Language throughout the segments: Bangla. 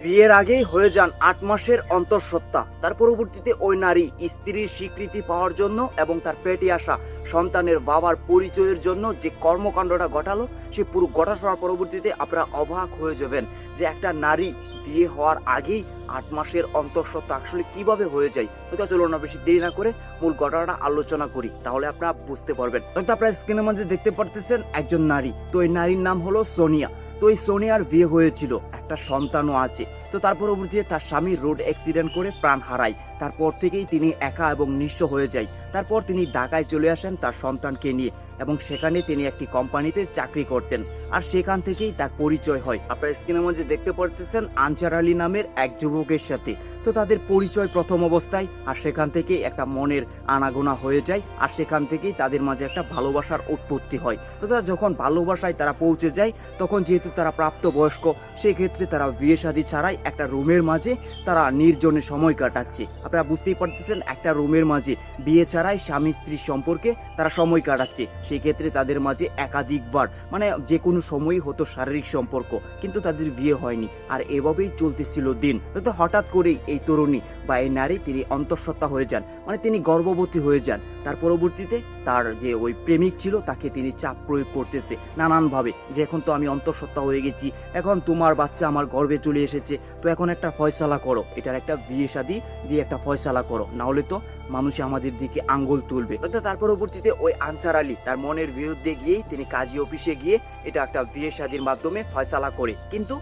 বিয়ের আগেই হয়ে যান ৮ মাসের অন্তঃসত্ত্বা। তার পরবর্তীতে ওই নারী স্ত্রীর স্বীকৃতি পাওয়ার জন্য এবং তার পেটে আসা সন্তানের বাবার পরিচয়ের জন্য যে কর্মকাণ্ডটা ঘটালো, সে পুরো ঘটা শোনার পরবর্তীতে আপনারা অবাক হয়ে যাবেন যে একটা নারী বিয়ে হওয়ার আগেই ৮ মাসের অন্তঃসত্ত্বা আসলে কিভাবে হয়ে যায়। তো চলুন না বেশি দেরি না করে মূল ঘটনাটা আলোচনা করি, তাহলে আপনারা বুঝতে পারবেন। তো আপনারা স্ক্রিনের মধ্যে দেখতে পারতেছেন একজন নারী, তো এই নারীর নাম হলো সোনিয়া। তো এই সোনিয়ার বিয়ে হয়েছিল, একটা সন্তানও আছে। তো তার পরবর্তীতে তার স্বামী রোড অ্যাক্সিডেন্ট করে প্রাণ হারায়। তারপর থেকেই তিনি একা এবং নিঃস্ব হয়ে যায়। তারপর তিনি ঢাকায় চলে আসেন তার সন্তানকে নিয়ে, এবং সেখানে তিনি একটি কোম্পানিতে চাকরি করতেন। আর সেখান থেকেই তার পরিচয় হয়। আপনারা স্ক্রিনের মধ্যে দেখতে পারতেছেন আনসার আলী নামের এক যুবকের সাথে। তো তাদের পরিচয় প্রথম অবস্থায়, আর সেখান থেকেই একটা মনের আনাগোনা হয়ে যায়। আর সেখান থেকেই তাদের মাঝে একটা ভালোবাসার উৎপত্তি হয়। তো তারা যখন ভালোবাসায় তারা পৌঁছে যায়, তখন যেহেতু তারা প্রাপ্তবয়স্ক, সেই ক্ষেত্রে তারা বিয়ে শাদী ছাড়াই একটা রুমের মাঝে তারা নির্জনে সময় কাটাচ্ছে। আপনারা বুঝতেই পারতেছেন, একটা রুমের মাঝে বিয়ে ছাড়াই স্বামী স্ত্রীর সম্পর্কে তারা সময় কাটাচ্ছে। সেই ক্ষেত্রে তাদের মাঝে একাধিকবার মানে যে কোনো সময়ই হতো শারীরিক সম্পর্ক, কিন্তু তাদের বিয়ে হয়নি। আর এভাবেই চলতেছিল দিন। তো হঠাৎ করেই এই তরুণী বা এই নারী তিনি অন্তঃসত্ত্বা হয়ে যান, মানে তিনি গর্ভবতী হয়ে যান। তার পরবর্তীতে তার যে ওই প্রেমিক ছিল তাকে তিনি চাপ প্রয়োগ করতেছে নানানভাবে, যে এখন তো আমি অন্তঃসত্ত্বা হয়ে গেছি, এখন তোমার বাচ্চা আমার গর্ভে চলে এসেছে, তো এখন একটা ফয়সালা করো, এটার একটা বিয়ে শাদী দিয়ে একটা ফয়সালা করো, না হলে তো মানুষ আমাদের দিকে আঙ্গুল তুলবে। তার পরবর্তীতে ওই আনসার আলী তার মনের বিরুদ্ধে গিয়েই তিনি কাজী অফিসে গিয়ে এটা একটা বিয়ে শাদীর মাধ্যমে ফয়সালা করে। কিন্তু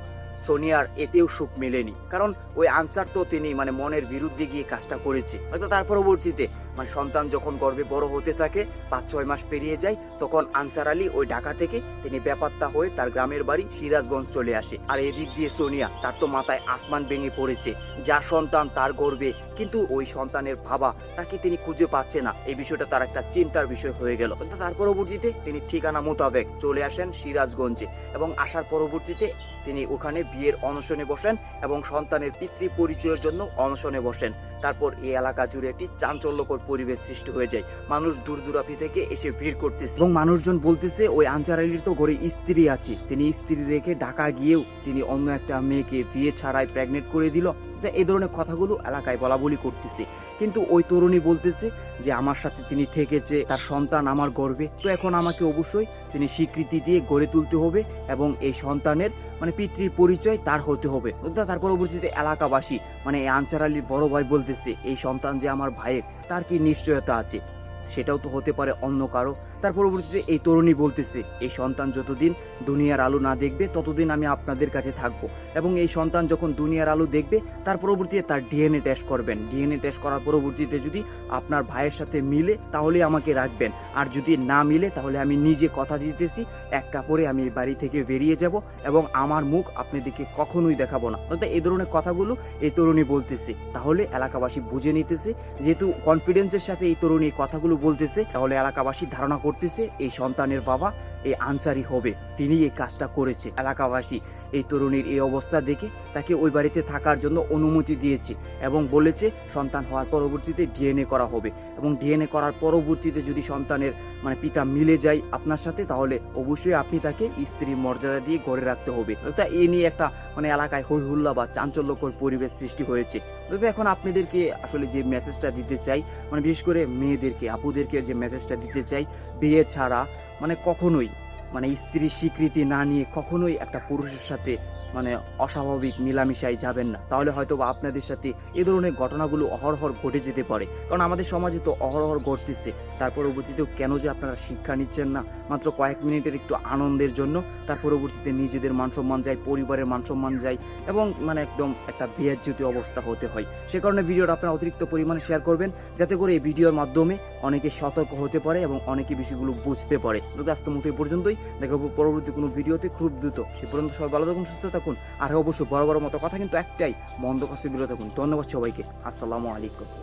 সোনিয়ার এতেও সুখ মেলেনি, কারণ ওই আনসার তো তিনি মানে মনের বিরুদ্ধে গিয়ে কাজটা করেছে। হয়তো তার পরবর্তীতে মানে সন্তান যখন গর্ভে বড় হতে থাকে, ৫-৬ মাস পেরিয়ে যায়, তখন আনসার আলী ওই ঢাকা থেকে তিনি বেপাত্তা হয়ে তার গ্রামের বাড়ি সিরাজগঞ্জ চলে আসে। আর এদিক দিয়ে সোনিয়া, তার তো মাথায় আসমান ভেঙে পড়েছে, যার সন্তান তার গর্ভে, কিন্তু ওই সন্তানের বাবা তাকে তিনি খুঁজে পাচ্ছে না। এই বিষয়টা তার একটা চিন্তার বিষয় হয়ে গেল। তার পরবর্তীতে তিনি ঠিকানা মোতাবেক চলে আসেন সিরাজগঞ্জে, এবং আসার পরবর্তীতে তিনি ওখানে বিয়ের অনশনে বসেন এবং সন্তানের পিতৃ পরিচয়ের জন্য অনশনে বসেন। তারপর এই এলাকা জুড়ে একটি চাঞ্চল্যকর পরিবেশ সৃষ্টি হয়ে যায়। মানুষ দূর দূরাপি থেকে এসে ভিড় করতেছে, এবং মানুষজন বলতেছে ওই আনসার আলীর তো ঘরে স্ত্রী আছে, তিনি স্ত্রী রেখে ঢাকা গিয়েও তিনি অন্য একটা মেয়েকে বিয়ে ছাড়াই প্রেগনেন্ট করে দিল। এই ধরনের কথাগুলো এলাকায় বলা বলি করতেছে। কিন্তু ওই তরুণী বলতেছে যে আমার সাথে তিনি থেকেছে, তার সন্তান আমার গর্ভে, তো এখন আমাকে অবশ্যই তিনি স্বীকৃতি দিয়ে গড়ে তুলতে হবে, এবং এই সন্তানের মানে পিতৃ পরিচয় তার হতে হবে। তার পরবর্তীতে এলাকাবাসী মানে এই আনসার আলীর বড় ভাই বলতেছে এই সন্তান যে আমার ভাইয়ের, তার কি নিশ্চয়তা আছে, সেটাও তো হতে পারে অন্য কারো। তার পরবর্তীতে এই তরুণী বলতেছে এই সন্তান যতদিন দুনিয়ার আলো না দেখবে ততদিন আমি আপনাদের কাছে থাকবো, এবং এই সন্তান যখন দুনিয়ার আলো দেখবে তার পরবর্তীতে তার ডিএনএ টেস্ট করবেন। ডিএনএ টেস্ট করার পরবর্তীতে যদি আপনার ভাইয়ের সাথে মিলে তাহলে আমাকে রাখবেন, আর যদি না মিলে তাহলে আমি নিজে কথা দিতেছি এক কাপড়ে আমি এই বাড়ি থেকে বেরিয়ে যাব, এবং আমার মুখ আপনাদেরকে কখনোই দেখাবো না। অর্থাৎ এই ধরনের কথাগুলো এই তরুণী বলতেছে। তাহলে এলাকাবাসী বুঝে নিতেছে, যেহেতু কনফিডেন্সের সাথে এই তরুণী কথাগুলো বলতেছে, তাহলে এলাকাবাসী ধারণা করতেছে এই সন্তানের বাবা এই আনসারি হবে, তিনি এই কাজটা করেছে। এলাকাবাসী এই তরুণীর এই অবস্থা দেখে তাকে ওই বাড়িতে থাকার জন্য অনুমতি দিয়েছে, এবং বলেছে সন্তান হওয়ার পরবর্তীতে ডিএনএ করা হবে, এবং ডিএনএ করার পরবর্তীতে যদি সন্তানের মানে পিতা মিলে যায় আপনার সাথে, তাহলে অবশ্যই আপনি তাকে স্ত্রীর মর্যাদা দিয়ে ঘরে রাখতে হবে। তা এ নিয়ে একটা মানে এলাকায় হই হুল্লা বা চাঞ্চল্যকর পরিবেশ সৃষ্টি হয়েছে। তো এখন আপনাদেরকে আসলে যে মেসেজটা দিতে চাই, মানে বিশেষ করে মেয়েদেরকে, আপুদেরকে যে মেসেজটা দিতে চাই, বিয়ে ছাড়া মানে কখনোই মানে স্ত্রীর স্বীকৃতি না নিয়ে কখনোই একটা পুরুষের সাথে মানে অস্বাভাবিক মিলামিশাই যাবেন না, তাহলে হয়তো বা আপনাদের সাথে এই ধরনের ঘটনাগুলো অহরহর ঘটে যেতে পারে। কারণ আমাদের সমাজে তো অহরহর ঘটতেছে। তার পরবর্তীতেও কেন যে আপনারা শিক্ষা নিচ্ছেন না, মাত্র কয়েক মিনিটের একটু আনন্দের জন্য, তার পরবর্তীতে নিজেদের মানসম্মান যায়, পরিবারের মানসম্মান যায়, এবং মানে একদম একটা বেয়াজ্জতি অবস্থা হতে হয়। সে কারণে ভিডিওটা আপনারা অতিরিক্ত পরিমাণে শেয়ার করবেন, যাতে করে এই ভিডিওর মাধ্যমে অনেকে সতর্ক হতে পারে এবং অনেকে বিষয়গুলো বুঝতে পারে। তো আজকের মতো এই পর্যন্তই, দেখা হবে পরবর্তী কোনো ভিডিওতে খুব দ্রুত। সে পর্যন্ত সবাই ভালো থাকুন, সুস্থ থাকুন, আর অবশ্যই বড় বড় মতো কথা কিন্তু একটাই, মন্দ কাছে বিরত থাকুন। ধন্যবাদ সবাইকে। আসসালামু আলাইকুম।